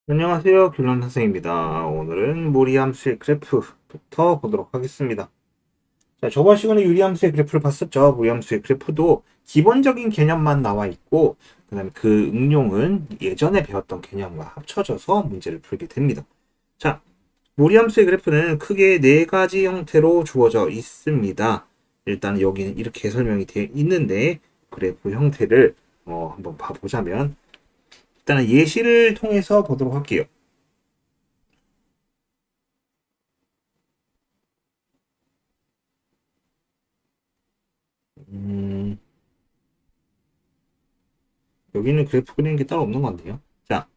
안녕하세요. 귤런 선생입니다. 오늘은 무리함수의 그래프부터 보도록 하겠습니다. 자, 저번 시간에 유리함수의 그래프를 봤었죠. 무리함수의 그래프도 기본적인 개념만 나와 있고, 그 다음에 그 응용은 예전에 배웠던 개념과 합쳐져서 문제를 풀게 됩니다. 자, 무리함수의 그래프는 크게 네 가지 형태로 주어져 있습니다. 일단 여기는 이렇게 설명이 되어 있는데, 그래프 형태를 한번 봐보자면, 일단은 예시를 통해서 보도록 할게요. 음, 여기는 그래프 그리는 게 따로 없는 것 같네요. 자,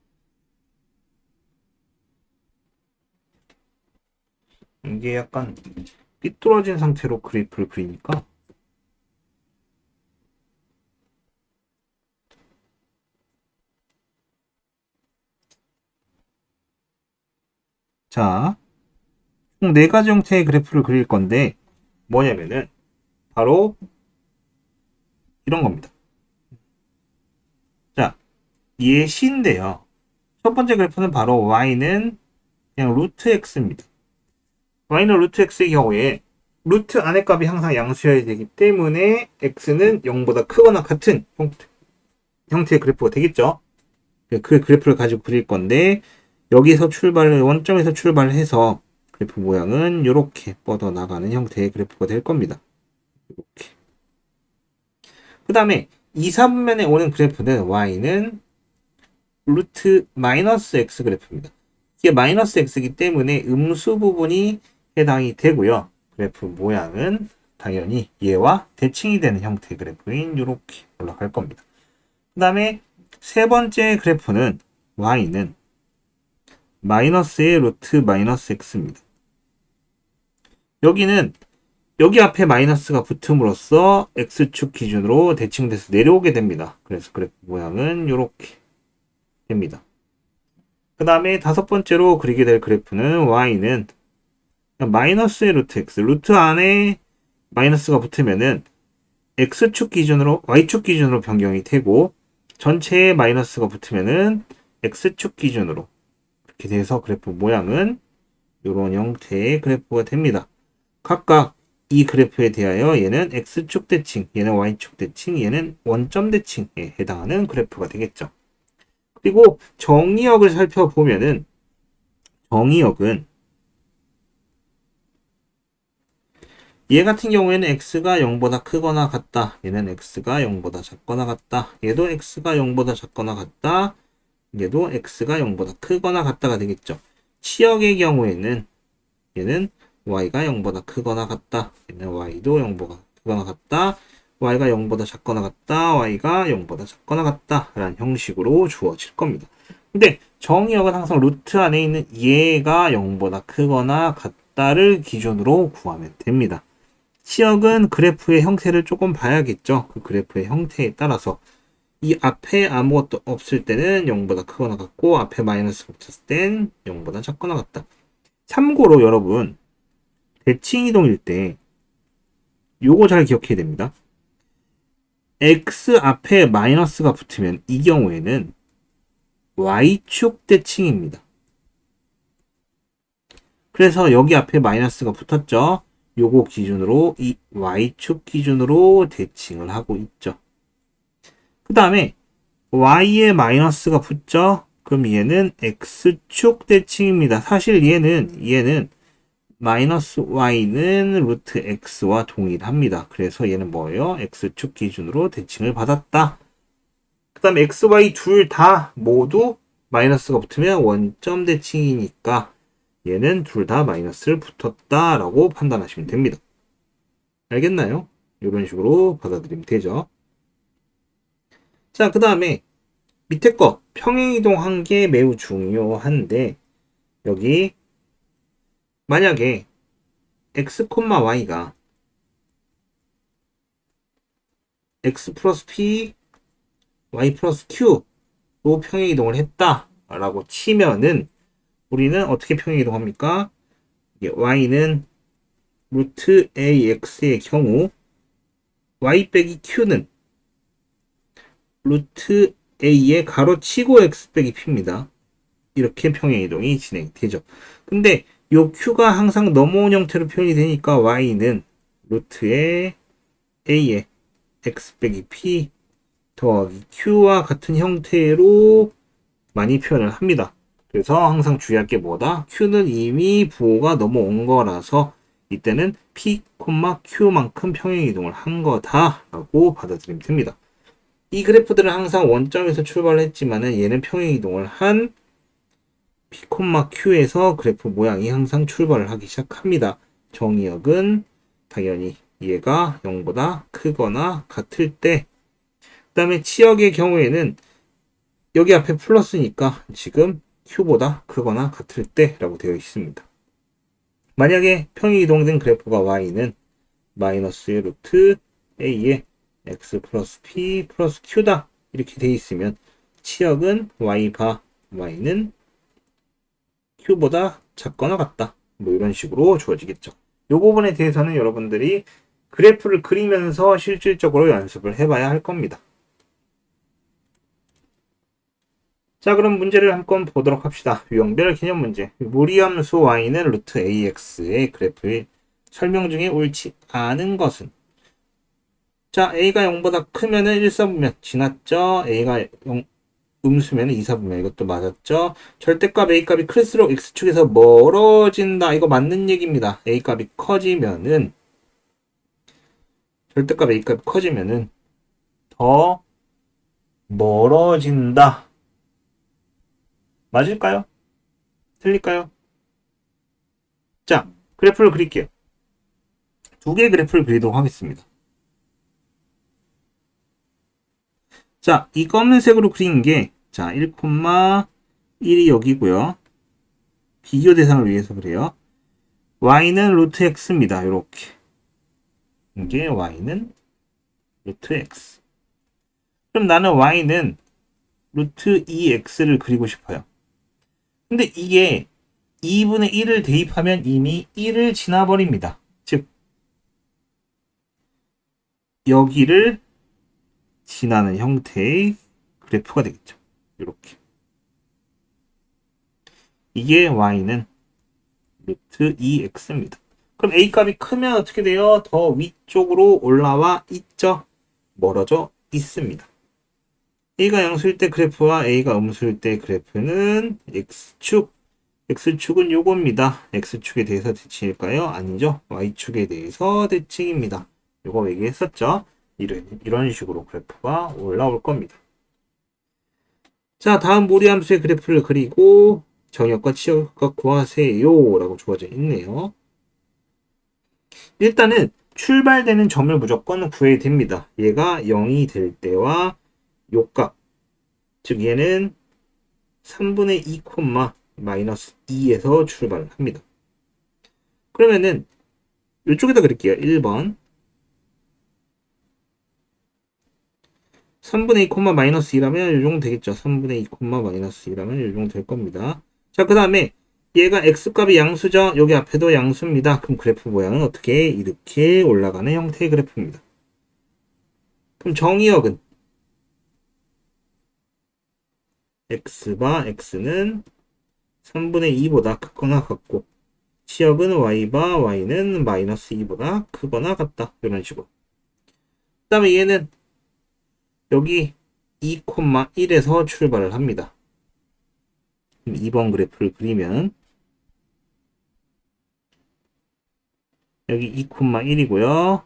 이게 약간 삐뚤어진 상태로 그래프를 그리니까, 자, 총 네 가지 형태의 그래프를 그릴 건데, 뭐냐면은, 바로 이런 겁니다. 자, 예시인데요. 첫 번째 그래프는 바로 y는 그냥 루트 x입니다. y는 루트 x의 경우에, 루트 안의 값이 항상 양수여야 되기 때문에, x는 0보다 크거나 같은 형태의 그래프가 되겠죠. 그 그래프를 가지고 그릴 건데 여기서 원점에서 출발해서 그래프 모양은 이렇게 뻗어나가는 형태의 그래프가 될 겁니다. 이렇게. 그 다음에 2, 3분면에 오는 그래프는 y는 루트 마이너스 x 그래프입니다. 이게 마이너스 x이기 때문에 음수 부분이 해당이 되고요. 그래프 모양은 당연히 얘와 대칭이 되는 형태의 그래프인 이렇게 올라갈 겁니다. 그 다음에 세 번째 그래프는 y는 마이너스의 루트 마이너스 x입니다. 여기는 여기 앞에 마이너스가 붙음으로써 x축 기준으로 대칭돼서 내려오게 됩니다. 그래서 그래프 모양은 이렇게 됩니다. 그 다음에 다섯 번째로 그리게 될 그래프는 y는 마이너스의 루트 x, 루트 안에 마이너스가 붙으면은 x축 기준으로 y축 기준으로 변경이 되고 전체에 마이너스가 붙으면은 x축 기준으로 이렇게 돼서 그래프 모양은 이런 형태의 그래프가 됩니다. 각각 이 그래프에 대하여 얘는 x축 대칭, 얘는 y축 대칭, 얘는 원점 대칭에 해당하는 그래프가 되겠죠. 그리고 정의역을 살펴보면은 정의역은 얘 같은 경우에는 x가 0보다 크거나 같다. 얘는 x가 0보다 작거나 같다. 얘도 x가 0보다 작거나 같다. 얘도 x가 0보다 크거나 같다가 되겠죠. 치역의 경우에는 얘는 y가 0보다 크거나 같다. 얘는 y도 0보다 크거나 같다. y가 0보다 작거나 같다. y가 0보다 작거나 같다. 라는 형식으로 주어질 겁니다. 근데 정의역은 항상 루트 안에 있는 얘가 0보다 크거나 같다를 기준으로 구하면 됩니다. 치역은 그래프의 형태를 조금 봐야겠죠. 그 그래프의 형태에 따라서 이 앞에 아무것도 없을 때는 0보다 크거나 같고 앞에 마이너스가 붙었을 땐 0보다 작거나 같다. 참고로 여러분 대칭 이동일 때 요거 잘 기억해야 됩니다. x 앞에 마이너스가 붙으면 이 경우에는 y축 대칭입니다. 그래서 여기 앞에 마이너스가 붙었죠. 요거 기준으로 이 y축 기준으로 대칭을 하고 있죠. 그 다음에 y에 마이너스가 붙죠. 그럼 얘는 x축 대칭입니다. 사실 얘는 마이너스 y는 루트 x와 동일합니다. 그래서 얘는 뭐예요? x축 기준으로 대칭을 받았다. 그 다음에 x, y 둘 다 모두 마이너스가 붙으면 원점 대칭이니까 얘는 둘 다 마이너스를 붙었다라고 판단하시면 됩니다. 알겠나요? 이런 식으로 받아들이면 되죠. 자, 그 다음에 밑에 거 평행이동한 게 매우 중요한데 여기 만약에 x, y가 x 플러스 p, y 플러스 q로 평행이동을 했다라고 치면은 우리는 어떻게 평행이동합니까? y는 루트 ax의 경우 y 빼기 q는 루트 a의 가로치고 x 빼기 p입니다. 이렇게 평행이동이 진행되죠. 근데 요 q가 항상 넘어온 형태로 표현이 되니까 y는 루트의 a의 x 빼기 p 더하기 q와 같은 형태로 많이 표현을 합니다. 그래서 항상 주의할 게 뭐다? q는 이미 부호가 넘어온 거라서 이때는 p, q만큼 평행이동을 한 거다라고 받아들이면 됩니다. 이 그래프들은 항상 원점에서 출발을 했지만은 얘는 평행이동을 한 p, q에서 그래프 모양이 항상 출발을 하기 시작합니다. 정의역은 당연히 얘가 0보다 크거나 같을 때, 그 다음에 치역의 경우에는 여기 앞에 플러스니까 지금 q보다 크거나 같을 때라고 되어 있습니다. 만약에 평행이동된 그래프가 y는 마이너스 루트 a의 x 플러스 p 플러스 q다 이렇게 되어 있으면 치역은 y바 y는 q보다 작거나 같다 뭐 이런 식으로 주어지겠죠. 이 부분에 대해서는 여러분들이 그래프를 그리면서 실질적으로 연습을 해봐야 할 겁니다. 자, 그럼 문제를 한번 보도록 합시다. 유형별 개념 문제. 무리함수 y는 루트 ax의 그래프의 설명 중에 옳지 않은 것은? 자, a가 0보다 크면은 1사분면 지났죠? a가 0, 음수면 2사분면 이것도 맞았죠? 절대값 a값이 클수록 x축에서 멀어진다. 이거 맞는 얘기입니다. a값이 커지면은 절대값 a값이 커지면은 더 멀어진다. 맞을까요? 틀릴까요? 자, 그래프를 그릴게요. 두 개의 그래프를 그리도록 하겠습니다. 자, 이 검은색으로 그린 게, 자, 1,1이 여기고요. 비교 대상을 위해서 그래요. y는 루트 x입니다. 요렇게. 이게 y는 루트 x. 그럼 나는 y는 루트 2x를 그리고 싶어요. 근데 이게 2분의 1을 대입하면 이미 1을 지나버립니다. 즉, 여기를 지나는 형태의 그래프가 되겠죠. 이렇게. 이게 y는 루트 2x입니다. 그럼 a 값이 크면 어떻게 돼요? 더 위쪽으로 올라와 있죠? 멀어져 있습니다. a가 양수일 때 그래프와 a가 음수일 때 그래프는 x축. x축은 요겁니다. x축에 대해서 대칭일까요? 아니죠. y축에 대해서 대칭입니다. 요거 얘기했었죠? 이런 식으로 그래프가 올라올 겁니다. 자, 다음 무리함수의 그래프를 그리고 정역과 치역과 구하세요 라고 주어져 있네요. 일단은 출발되는 점을 무조건 구해야 됩니다. 얘가 0이 될 때와 요값, 즉 얘는 3분의 2, 마이너스 2에서 출발을 합니다. 그러면은 이쪽에다 그릴게요. 1번 3분의 2, 마이너스 2라면 이 정도 되겠죠. 3분의 2, 마이너스 2라면 이 정도 될 겁니다. 자, 그 다음에 얘가 x값이 양수죠. 여기 앞에도 양수입니다. 그럼 그래프 모양은 어떻게? 이렇게 올라가는 형태의 그래프입니다. 그럼 정의역은 x바 x는 3분의 2보다 크거나 같고 치역은 y바 y는 마이너스 2보다 크거나 같다. 이런 식으로. 그 다음에 얘는 여기 2,1에서 출발을 합니다. 2번 그래프를 그리면 여기 2,1이고요.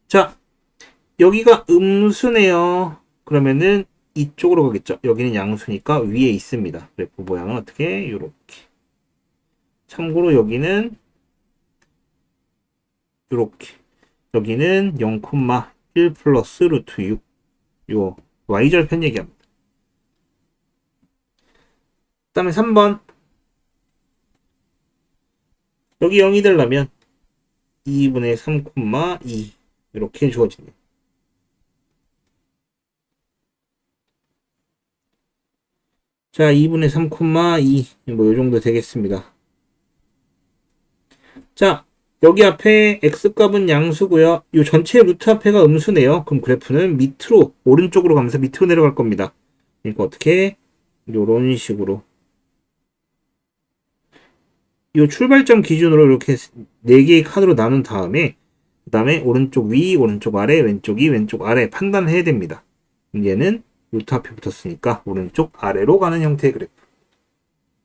자, 여기가 음수네요. 그러면은 이쪽으로 가겠죠. 여기는 양수니까 위에 있습니다. 그래프 모양은 어떻게? 이렇게. 참고로 여기는 이렇게. 여기는 0,1 플러스 루트 6. 요 y절편 얘기합니다. 그 다음에 3번. 여기 0이 되려면 2분의 3,2 이렇게 주어지네요. 자, 2분의 3,2 뭐 이 정도 되겠습니다. 자, 여기 앞에 x값은 양수고요. 이 전체 루트 앞에가 음수네요. 그럼 그래프는 밑으로 오른쪽으로 가면서 밑으로 내려갈 겁니다. 그러니까 어떻게? 요런 식으로 이 출발점 기준으로 이렇게 4개의 칸으로 나눈 다음에 그 다음에 오른쪽 위, 오른쪽 아래, 왼쪽 위, 왼쪽 아래 판단을 해야 됩니다. 얘는 루트 앞에 붙었으니까 오른쪽 아래로 가는 형태의 그래프.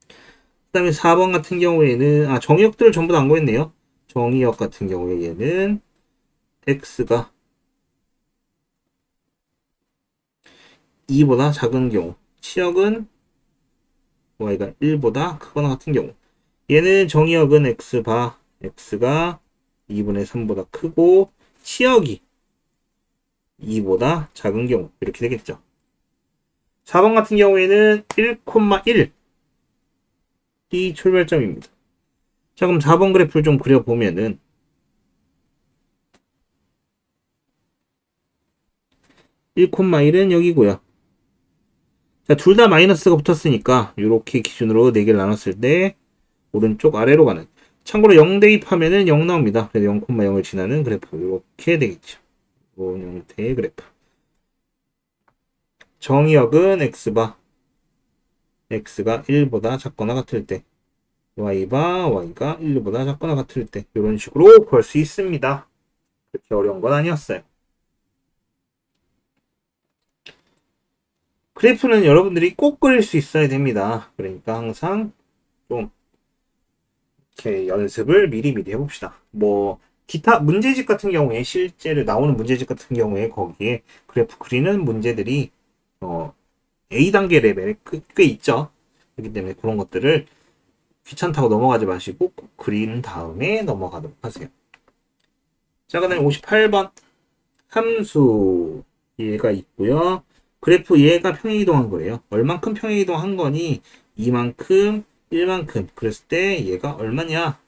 그 다음에 4번 같은 경우에는 정의역들을 전부 다 안 구했네요. 정의역 같은 경우에 얘는 x가 2보다 작은 경우, 치역은 y가 1보다 크거나 같은 경우, 얘는 정의역은 x가 2분의 3보다 크고 치역이 2보다 작은 경우 이렇게 되겠죠. 4번 같은 경우에는 1,1이 출발점입니다. 자, 그럼 4번 그래프를 좀 그려보면은 1,1은 여기고요. 자, 둘 다 마이너스가 붙었으니까 이렇게 기준으로 4개를 나눴을 때 오른쪽 아래로 가는, 참고로 0 대입하면은 0 나옵니다. 그래서 0,0을 지나는 그래프 이렇게 되겠죠. 이런 형태의 그래프. 정의역은 x가 1보다 작거나 같을 때, y가 1보다 작거나 같을 때 이런 식으로 볼 수 있습니다. 그렇게 어려운 건 아니었어요. 그래프는 여러분들이 꼭 그릴 수 있어야 됩니다. 그러니까 항상 좀 이렇게 연습을 미리미리 해봅시다. 뭐 기타 문제집 같은 경우에, 실제로 나오는 문제집 같은 경우에 거기에 그래프 그리는 문제들이 A 단계 레벨에 꽤 있죠. 그렇기 때문에 그런 것들을 귀찮다고 넘어가지 마시고 꼭 그린 다음에 넘어가도록 하세요. 자, 그다음에 58번 함수 얘가 있고요. 그래프 얘가 평행이동한 거예요. 얼만큼 평행이동한 거니? 이만큼, 1만큼. 그랬을 때 얘가 얼마냐?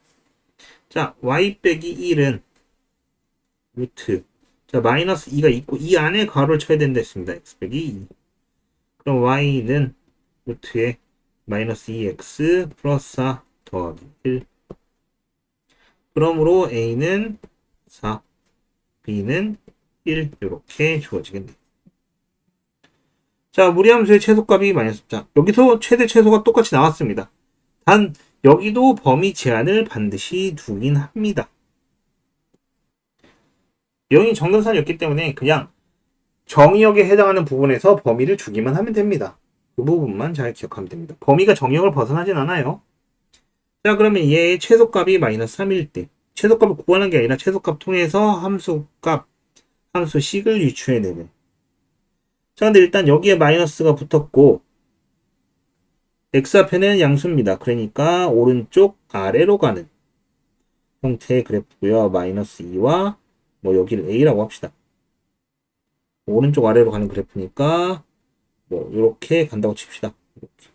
자, y 빼기 1은 루트. 자, 마이너스 2가 있고 이 안에 괄호를 쳐야 된다 했습니다. x 빼기 2. 그럼 y는 루트에 마이너스 2x 플러스 4 더하기 1. 그러므로 a는 4, b는 1 이렇게 주어지겠네요. 자, 무리함수의 최소값이 마이너스. 자, 여기서 최대 최소가 똑같이 나왔습니다. 단 여기도 범위 제한을 반드시 두긴 합니다. 0이 정근선이었기 때문에 그냥 정의역에 해당하는 부분에서 범위를 주기만 하면 됩니다. 그 부분만 잘 기억하면 됩니다. 범위가 정의역을 벗어나진 않아요. 자, 그러면 얘의 최소값이 마이너스 3일 때, 최소값을 구하는 게 아니라 최소값 통해서 함수식을 유추해내는. 자, 근데 일단 여기에 마이너스가 붙었고 x 앞에는 양수입니다. 그러니까 오른쪽 아래로 가는 형태의 그래프고요. 마이너스 2와 뭐 여기를 a라고 합시다. 오른쪽 아래로 가는 그래프니까 뭐 이렇게 간다고 칩시다. 이렇게.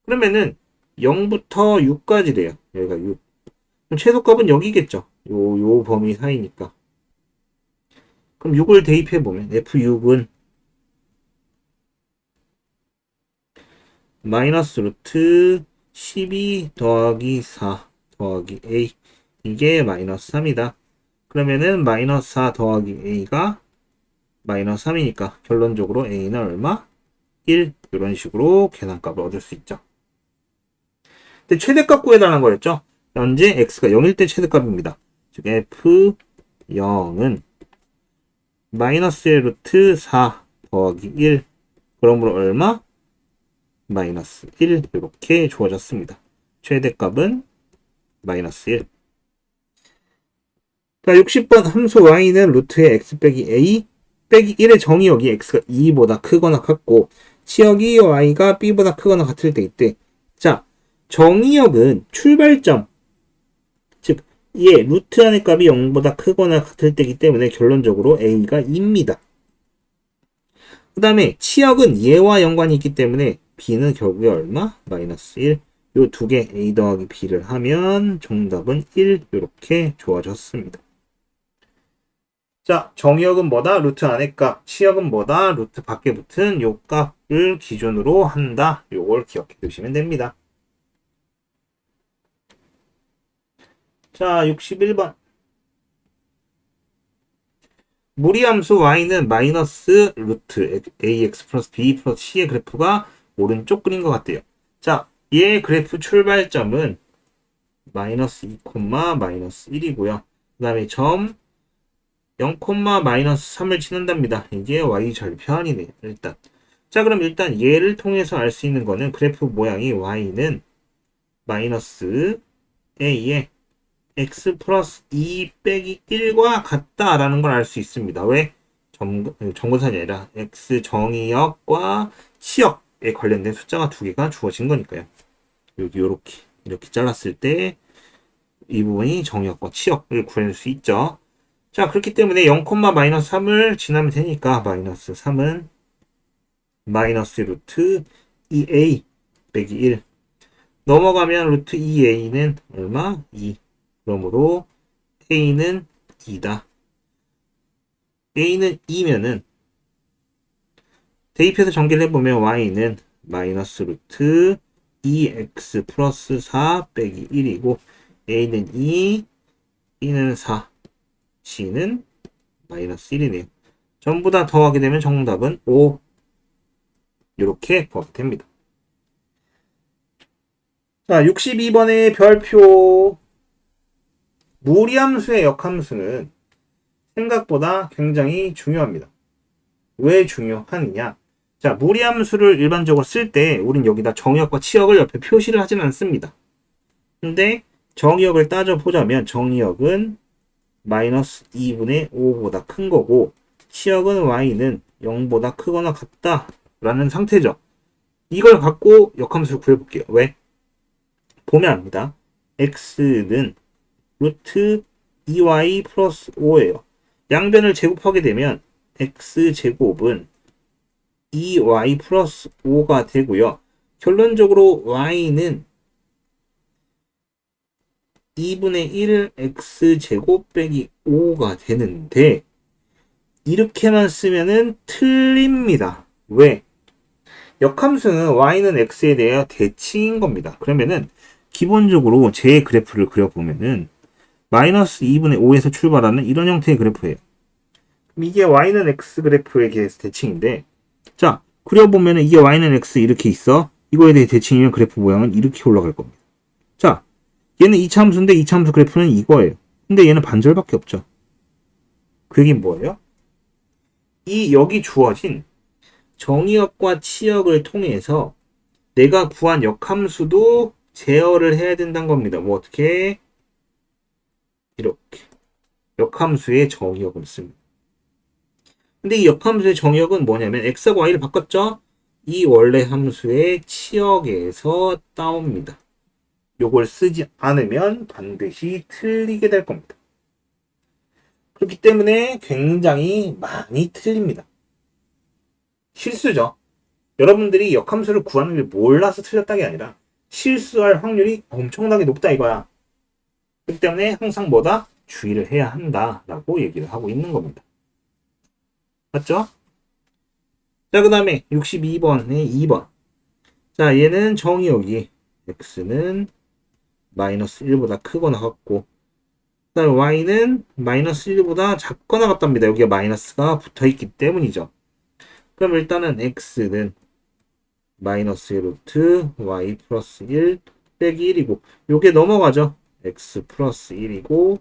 그러면은 0부터 6까지래요. 여기가 6. 그럼 최소값은 여기겠죠. 요 범위 사이니까. 그럼 6을 대입해보면 F6은 마이너스 루트 12 더하기 4 더하기 A, 이게 마이너스 3이다. 그러면은 마이너스 4 더하기 A가 마이너스 3이니까 결론적으로 A는 얼마? 1. 이런 식으로 계산값을 얻을 수 있죠. 근데 최대값 구해달라는 거였죠. 현재 X가 0일 때 최대값입니다. 즉 F0은 마이너스의 루트 4 더하기 1, 그러므로 얼마? 마이너스 1 이렇게 주어졌습니다. 최대값은 마이너스 1. 자, 60번 함수 y는 루트의 x 빼기 a 빼기 1의 정의역이 x가 2보다 크거나 같고 치역이 y가 b보다 크거나 같을 때 있대. 자, 정의역은 출발점, 즉 얘 루트 안의 값이 0보다 크거나 같을 때이기 때문에 결론적으로 a가 2입니다. 그 다음에 치역은 얘와 연관이 있기 때문에 b는 결국에 얼마? 마이너스 1. 요 두 개 a 더하기 b를 하면 정답은 1 이렇게 주어졌습니다. 자, 정의역은 뭐다? 루트 안의 값. 치역은 뭐다? 루트 밖에 붙은 요 값을 기준으로 한다. 요걸 기억해 두시면 됩니다. 자, 61번. 무리함수 y는 마이너스 루트 ax 플러스 b 플러스 c의 그래프가 오른쪽 그린 것 같대요. 자, 얘의 그래프 출발점은 마이너스 2, 마이너스 1이고요. 그 다음에 점 0, 마이너스 3을 지난답니다. 이게 y절편이네요. 일단. 자, 그럼 일단 얘를 통해서 알 수 있는 거는 그래프 모양이 y는 마이너스 a에 x 플러스 2 빼기 1과 같다라는 걸 알 수 있습니다. 왜? 정근선이 아니라 x 정의역과 치역에 관련된 숫자가 두 개가 주어진 거니까요. 여기 이렇게 잘랐을 때 이 부분이 정의역과 치역을 구해낼 수 있죠. 자, 그렇기 때문에 0, 마이너스 3을 지나면 되니까 마이너스 3은 마이너스 루트 2a 빼기 1 넘어가면 루트 2a는 얼마? 2. 그러므로 a는 2다. a는 2면은 대입해서 전개를 해보면 y는 마이너스 루트 2x 플러스 4 빼기 1이고 a는 2, b는 4, c는 마이너스 1이네요. 전부 다 더하게 되면 정답은 5. 이렇게 구하게 됩니다. 자, 62번의 별표. 무리함수의 역함수는 생각보다 굉장히 중요합니다. 왜 중요하느냐? 자, 무리함수를 일반적으로 쓸 때 우린 여기다 정의역과 치역을 옆에 표시를 하진 않습니다. 근데 정의역을 따져보자면 정의역은 마이너스 2분의 5보다 큰 거고 치역은 y는 0보다 크거나 같다라는 상태죠. 이걸 갖고 역함수를 구해볼게요. 왜? 보면 압니다. x는 루트 2y 플러스 5예요. 양변을 제곱하게 되면 x제곱은 2y 플러스 5가 되고요. 결론적으로 y는 2분의 1 x제곱 빼기 5가 되는데 이렇게만 쓰면은 틀립니다. 왜? 역함수는 y는 x에 대해 대칭인 겁니다. 그러면은 기본적으로 제 그래프를 그려보면은 마이너스 2분의 5에서 출발하는 이런 형태의 그래프예요. 이게 y는 x 그래프에 대해서 대칭인데 자, 그려보면은 이게 y는 x 이렇게 있어. 이거에 대해 대칭이면 그래프 모양은 이렇게 올라갈 겁니다. 자, 얘는 2차 함수인데 2차 함수 그래프는 이거예요. 근데 얘는 반절밖에 없죠. 그 얘기는 뭐예요? 여기 주어진 정의역과 치역을 통해서 내가 구한 역함수도 제어를 해야 된다는 겁니다. 뭐 어떻게? 이렇게 역함수의 정의역을 씁니다. 근데 이 역함수의 정의역은 뭐냐면 x하고 y를 바꿨죠? 이 원래 함수의 치역에서 따옵니다. 요걸 쓰지 않으면 반드시 틀리게 될 겁니다. 그렇기 때문에 굉장히 많이 틀립니다. 실수죠. 여러분들이 역함수를 구하는 게 몰라서 틀렸다는 게 아니라 실수할 확률이 엄청나게 높다 이거야. 그렇기 때문에 항상 뭐다? 주의를 해야 한다라고 얘기를 하고 있는 겁니다. 맞죠? 자, 그 다음에 62번의 2번. 자, 얘는 정의역이 x는 마이너스 1보다 크거나 같고 그 다음에 y는 마이너스 1보다 작거나 같답니다. 여기가 마이너스가 붙어있기 때문이죠. 그럼 일단은 x는 마이너스 루트 y 플러스 1 빼기 1이고 요게 넘어가죠. x 플러스 1이고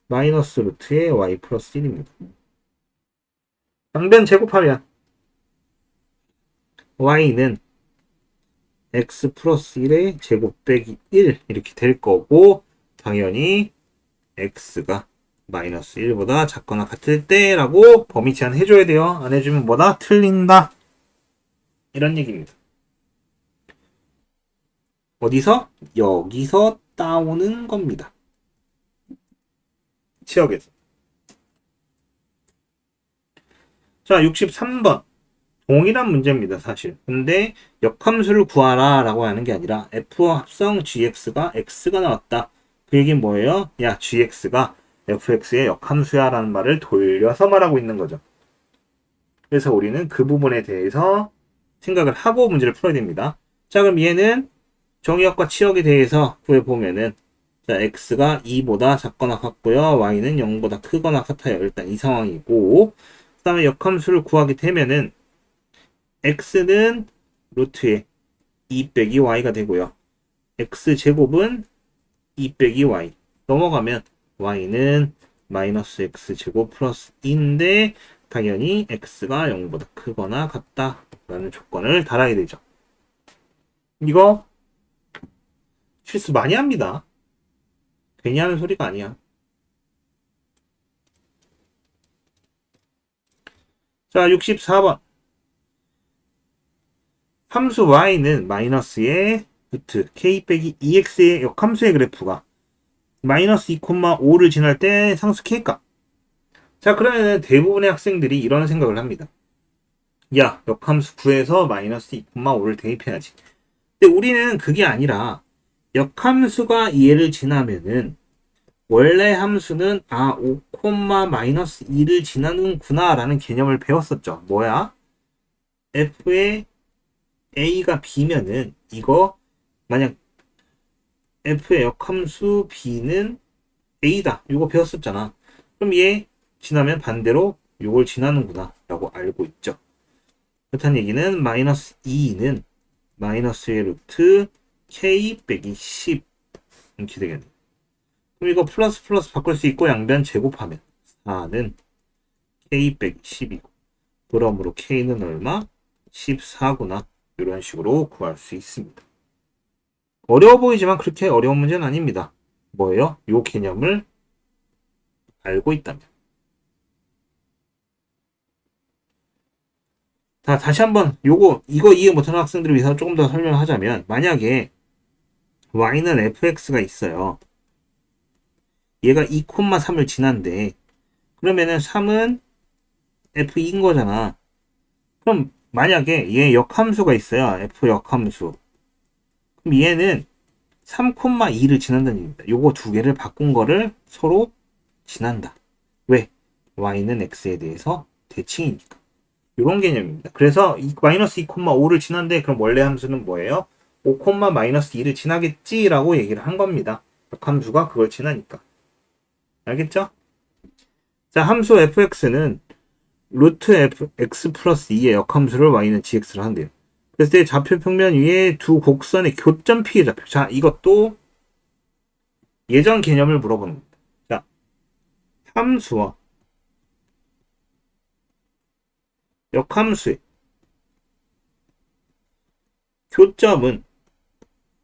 마이너스 루트의 y 플러스 1입니다. 양변 제곱하면 y는 x 플러스 1의 제곱 빼기 1 이렇게 될 거고 당연히 x가 마이너스 1보다 작거나 같을 때라고 범위 제한 해줘야 돼요. 안 해주면 뭐다? 틀린다. 이런 얘기입니다. 어디서? 여기서 따오는 겁니다. 치역에서. 자, 63번. 동일한 문제입니다, 사실. 근데 역함수를 구하라 라고 하는 게 아니라 f 합성 gx가 x가 나왔다. 그 얘기는 뭐예요? 야, gx가 fx의 역함수야 라는 말을 돌려서 말하고 있는 거죠. 그래서 우리는 그 부분에 대해서 생각을 하고 문제를 풀어야 됩니다. 자, 그럼 얘는 정의역과 치역에 대해서 구해보면은 자, x가 2보다 작거나 같고요. y는 0보다 크거나 같아요. 일단 이 상황이고, 그 다음에 역함수를 구하게 되면은 x는 루트에 2 빼기 y가 되고요. x제곱은 2 빼기 y. 넘어가면 y는 마이너스 x제곱 플러스 2인데 당연히 x가 0보다 크거나 같다 라는 조건을 달아야 되죠. 이거 실수 많이 합니다. 괜히 하는 소리가 아니야. 자, 64번. 함수 y는 마이너스의 루트 k 빼기 2x의 역함수의 그래프가 마이너스 2,5를 지날 때 상수 k값. 자, 그러면 대부분의 학생들이 이런 생각을 합니다. 야, 역함수 구해서 마이너스 2,5를 대입해야지. 근데 우리는 그게 아니라 역함수가 얘를 지나면은 원래 함수는 5, 마이너스 2를 지나는구나 라는 개념을 배웠었죠. 뭐야? f의 a가 b면은 이거 만약 f의 역함수 b는 a다. 이거 배웠었잖아. 그럼 얘 지나면 반대로 이걸 지나는구나 라고 알고 있죠. 그렇다는 얘기는 마이너스 2는 마이너스의 루트 k 빼기 10 이렇게 되겠네. 그럼 이거 플러스 플러스 바꿀 수 있고 양변 제곱하면 4는 k 빼기 10이고 그러므로 k는 얼마? 14구나. 이런 식으로 구할 수 있습니다. 어려워 보이지만 그렇게 어려운 문제는 아닙니다. 뭐예요? 요 개념을 알고 있다면. 자, 다시 한번 이거 이해 못하는 학생들을 위해서 조금 더 설명하자면 만약에 y는 fx가 있어요. 얘가 2,3을 지난데 그러면은 3은 f인 거잖아. 그럼 만약에 얘 역함수가 있어요. f 역함수. 그럼 얘는 3,2를 지난다는 얘기입니다. 요거 두 개를 바꾼 거를 서로 지난다. 왜? y는 x에 대해서 대칭이니까. 이런 개념입니다. 그래서 마이너스 2,5를 지난데 그럼 원래 함수는 뭐예요? 5, 마이너스 2를 지나겠지라고 얘기를 한 겁니다. 역함수가 그걸 지나니까. 알겠죠? 자, 함수 fx는 루트 x 플러스 2의 역함수를 y는 gx를 한대요. 그래서 때 좌표 평면 위에 두 곡선의 교점 피해 좌표. 자, 이것도 예전 개념을 물어보는 겁니다. 자, 함수와 역함수의 교점은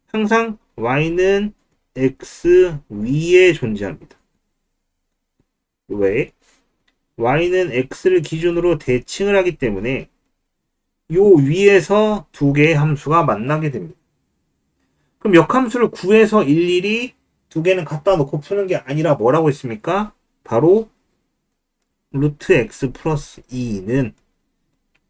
항상 y는 x 위에 존재합니다. 왜? y는 x를 기준으로 대칭을 하기 때문에 요 위에서 두 개의 함수가 만나게 됩니다. 그럼 역함수를 구해서 일일이 두 개는 갖다 놓고 푸는 게 아니라 뭐라고 했습니까? 바로 루트 x 플러스 2는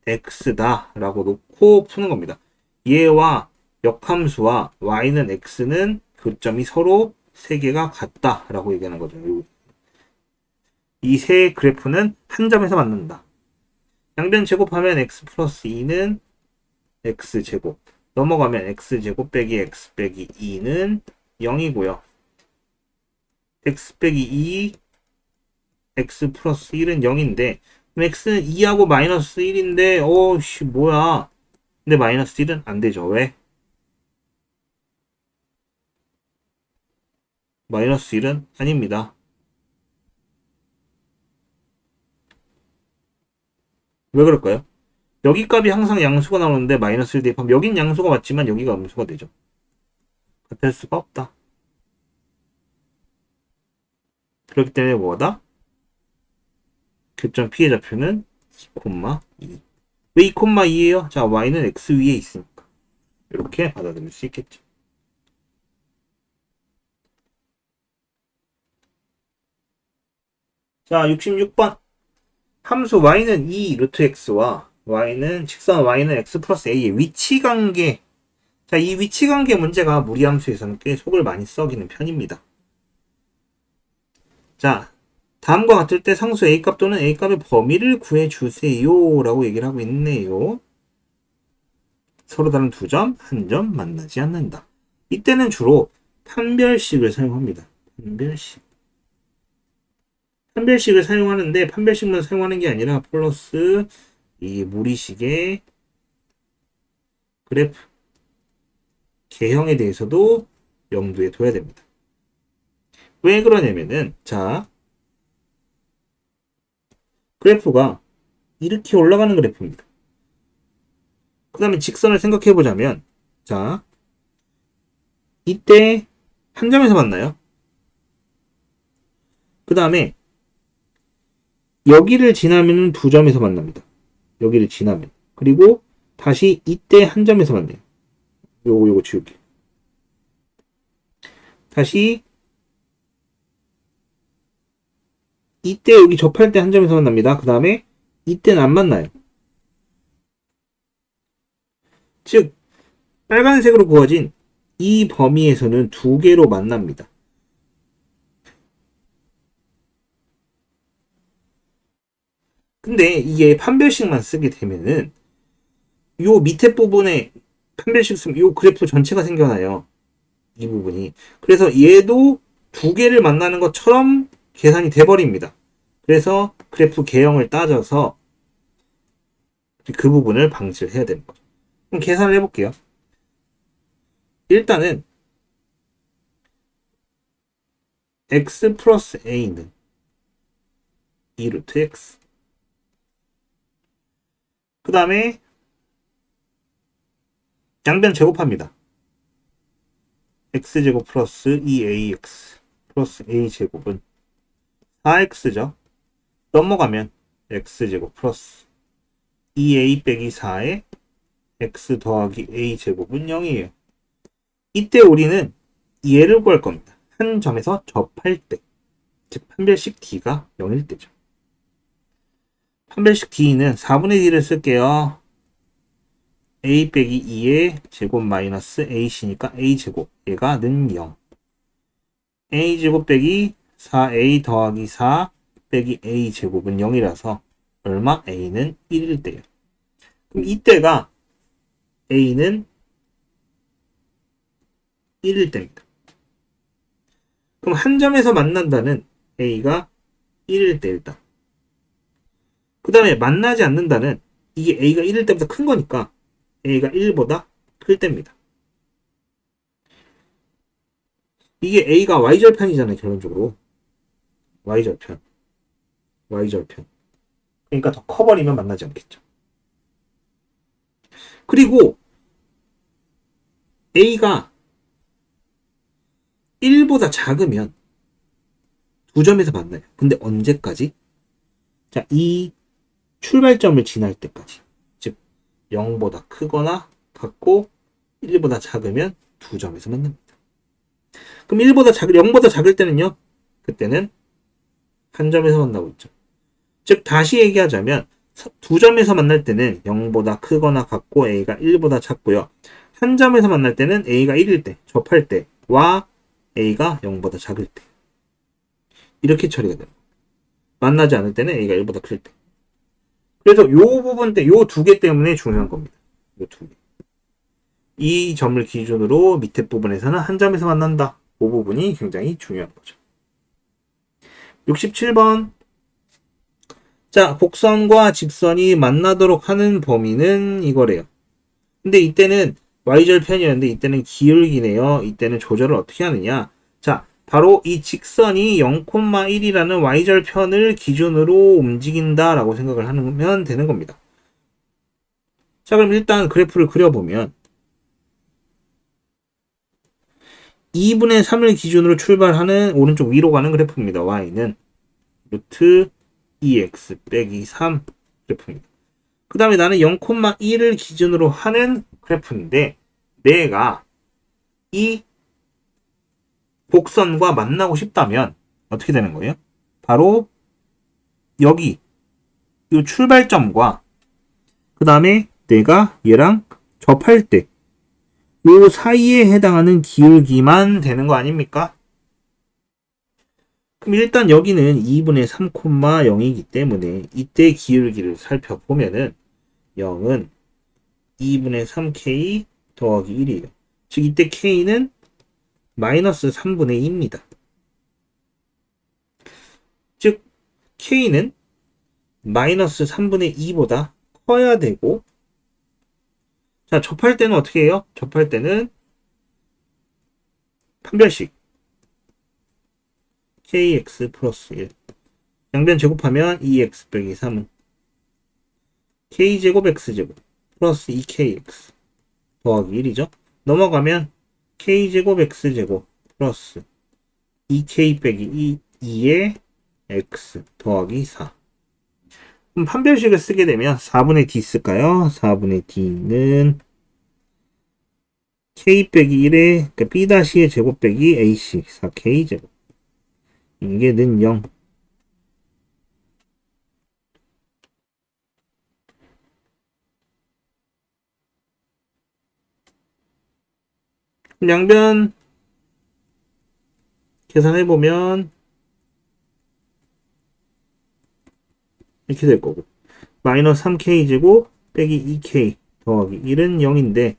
x다 라고 놓고 푸는 겁니다. 얘와 역함수와 y는 x는 교점이 서로 세 개가 같다 라고 얘기하는 거죠. 이 세 그래프는 한 점에서 만난다. 양변 제곱하면 x 플러스 2는 x제곱. 넘어가면 x제곱 빼기 x 빼기 2는 0이고요. x 빼기 2, x 플러스 1은 0인데 x는 2하고 마이너스 1인데 씨 뭐야. 근데 마이너스 1은 안 되죠. 왜? 마이너스 1은 아닙니다. 왜 그럴까요? 여기 값이 항상 양수가 나오는데 마이너스 1 대입하면 여긴 양수가 맞지만 여기가 음수가 되죠. 같을 수가 없다. 그렇기 때문에 뭐다? 교점 피해 좌표는 2,2. 왜 2,2예요? 자, y는 x 위에 있으니까. 이렇게 받아들일 수 있겠죠. 자, 66번. 함수 y는 2 루트 x와 y는 직선 y는 x 플러스 a의 위치 관계. 자, 이 위치 관계 문제가 무리함수에서는 꽤 속을 많이 썩이는 편입니다. 자, 다음과 같을 때 상수 a값 또는 a값의 범위를 구해주세요 라고 얘기를 하고 있네요. 서로 다른 두 점, 한 점 만나지 않는다. 이때는 주로 판별식을 사용합니다. 판별식을 사용하는데 판별식만 사용하는 게 아니라 플러스 이 무리식의 그래프 개형에 대해서도 염두에 둬야 됩니다. 왜 그러냐면은 자 그래프가 이렇게 올라가는 그래프입니다. 그 다음에 직선을 생각해 보자면 자 이때 한 점에서 만나요. 그 다음에 여기를 지나면 두 점에서 만납니다. 여기를 지나면. 그리고 다시 이때 한 점에서 만나요. 요거 지울게. 다시 이때 여기 접할 때 한 점에서 만납니다. 그 다음에 이때는 안 만나요. 즉 빨간색으로 그어진 이 범위에서는 두 개로 만납니다. 근데 이게 판별식만 쓰게 되면은 요 밑에 부분에 판별식 쓰면 요 그래프 전체가 생겨나요. 이 부분이. 그래서 얘도 두 개를 만나는 것처럼 계산이 돼버립니다. 그래서 그래프 개형을 따져서 그 부분을 방지를 해야 되는 거죠. 그럼 계산을 해볼게요. 일단은 x 플러스 a는 2루트 x. 그 다음에 양변 제곱합니다. x제곱 플러스 2ax 플러스 a제곱은 4x죠. 넘어가면 x제곱 플러스 2a 빼기 4에 x 더하기 a제곱은 0이에요. 이때 우리는 얘를 구할 겁니다. 한 점에서 접할 때, 즉 판별식 d가 0일 때죠. 판별식 d는 4분의 d를 쓸게요. a 빼기 2의 제곱 마이너스 ac니까 a제곱, 얘가 는 0. a제곱 빼기 4a 더하기 4 빼기 a제곱은 0이라서 얼마? a는 1일 때예요. 그럼 이때가 a는 1일 때입니다. 그럼 한 점에서 만난다는 a가 1일 때 일단. 그 다음에 만나지 않는다는 이게 a가 1일 때보다 큰 거니까 a가 1보다 클 때입니다. 이게 a가 y절편이잖아요. 결론적으로 y절편. 그러니까 더 커버리면 만나지 않겠죠. 그리고 a가 1보다 작으면 두 점에서 만나요. 근데 언제까지? 자, 이 출발점을 지날 때까지. 즉 0보다 크거나 같고 1보다 작으면 두 점에서 만납니다. 그럼 0보다 작을 때는요. 그때는 한 점에서 만나고 있죠. 즉 다시 얘기하자면 두 점에서 만날 때는 0보다 크거나 같고 a가 1보다 작고요. 한 점에서 만날 때는 a가 1일 때, 접할 때와 a가 0보다 작을 때. 이렇게 처리가 됩니다. 만나지 않을 때는 a가 1보다 클 때. 그래서 요 부분 때, 요 두 개 때문에 중요한 겁니다. 요 두 개. 이 점을 기준으로 밑에 부분에서는 한 점에서 만난다. 그 부분이 굉장히 중요한 거죠. 67번. 자, 곡선과 직선이 만나도록 하는 범위는 이거래요. 근데 이때는 y절편이었는데 이때는 기울기네요. 이때는 조절을 어떻게 하느냐. 자, 바로 이 직선이 0,1이라는 y절편을 기준으로 움직인다라고 생각을 하면 되는 겁니다. 자, 그럼 일단 그래프를 그려보면 2분의 3을 기준으로 출발하는 오른쪽 위로 가는 그래프입니다. y는 루트 2x 빼기 3 그래프입니다. 그 다음에 나는 0,1을 기준으로 하는 그래프인데 내가 이 곡선과 만나고 싶다면 어떻게 되는 거예요? 바로 여기 이 출발점과 그 다음에 내가 얘랑 접할 때 이 사이에 해당하는 기울기만 되는 거 아닙니까? 그럼 일단 여기는 2분의 3,0이기 때문에 이때 기울기를 살펴보면은 0은 2분의 3k 더하기 1이에요. 즉 이때 k는 마이너스 3분의 2입니다. 즉 K는 마이너스 3분의 2보다 커야 되고, 자, 접할 때는 어떻게 해요? 접할 때는 판별식 kx 플러스 1 양변 제곱하면 2x 빼기 3은 k제곱 x제곱 플러스 2kx 더하기 1이죠. 넘어가면 k제곱 x제곱 플러스 2k 빼기 2의 x 더하기 4. 그럼 판별식을 쓰게 되면 4분의 d 쓸까요? 4분의 d는 k 빼기 1의 그러니까 b-의 제곱 빼기 ac 4k 제곱. 이게 는 0. 양변 계산해보면 이렇게 될 거고, 마이너스 3k 제곱 빼기 2k 더하기 1은 0인데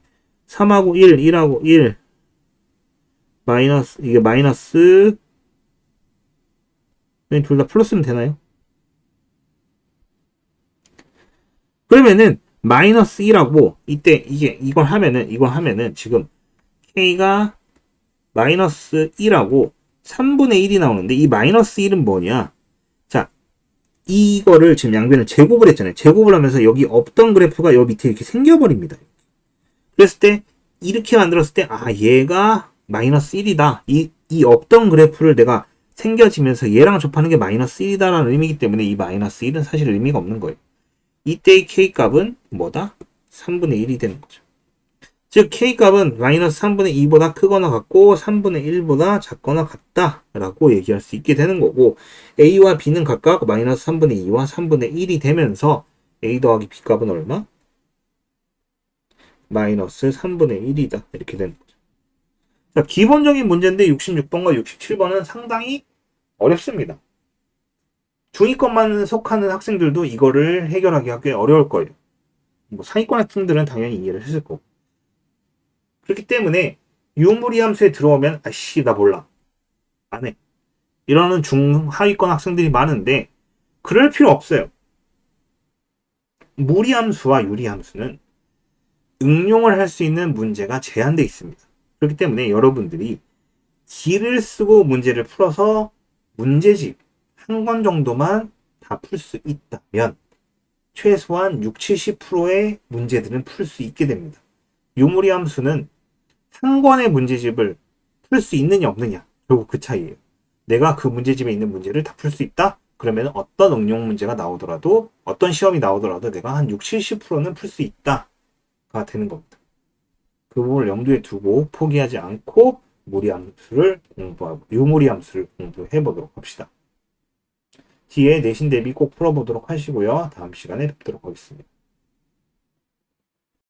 3하고 1, 1하고 1 마이너스, 이게 마이너스, 둘 다 플러스면 되나요? 그러면은 마이너스 1하고 이때 이걸 하면은 지금 k가 마이너스 1하고 3분의 1이 나오는데, 이 마이너스 1은 뭐냐? 자, 이거를 지금 양변을 제곱을 했잖아요. 제곱을 하면서 여기 없던 그래프가 여기 밑에 이렇게 생겨버립니다. 그랬을 때 이렇게 만들었을 때 얘가 마이너스 1이다. 이 없던 그래프를 내가 생겨지면서 얘랑 접하는 게 마이너스 1이다 라는 의미이기 때문에 이 마이너스 1은 사실 의미가 없는 거예요. 이때의 k값은 뭐다? 3분의 1이 되는 거죠. 즉 k값은 마이너스 3분의 2보다 크거나 같고 3분의 1보다 작거나 같다 라고 얘기할 수 있게 되는 거고, a와 b는 각각 마이너스 3분의 2와 3분의 1이 되면서 a 더하기 b 값은 얼마? 마이너스 3분의 1이다 이렇게 되는 거죠. 자, 기본적인 문제인데 66번과 67번은 상당히 어렵습니다. 중위권만 속하는 학생들도 이거를 해결하기가 꽤 어려울 거예요. 뭐 상위권 학생들은 당연히 이해를 했을 거고. 그렇기 때문에 유무리 함수에 들어오면 아씨 나 몰라 안 해 이러는 중하위권 학생들이 많은데, 그럴 필요 없어요. 무리함수와 유리함수는 응용을 할 수 있는 문제가 제한되어 있습니다. 그렇기 때문에 여러분들이 기를 쓰고 문제를 풀어서 문제집 한 권 정도만 다 풀 수 있다면 최소한 60, 70%의 문제들은 풀 수 있게 됩니다. 유무리 함수는 한 권의 문제집을 풀 수 있느냐 없느냐, 결국 그 차이예요. 내가 그 문제집에 있는 문제를 다 풀 수 있다? 그러면 어떤 응용 문제가 나오더라도, 어떤 시험이 나오더라도 내가 한 60, 70%는 풀 수 있다가 되는 겁니다. 그 부분을 염두에 두고 포기하지 않고 무리함수를 공부하고 유무리함수를 공부해 보도록 합시다. 뒤에 내신 대비 꼭 풀어보도록 하시고요. 다음 시간에 뵙도록 하겠습니다.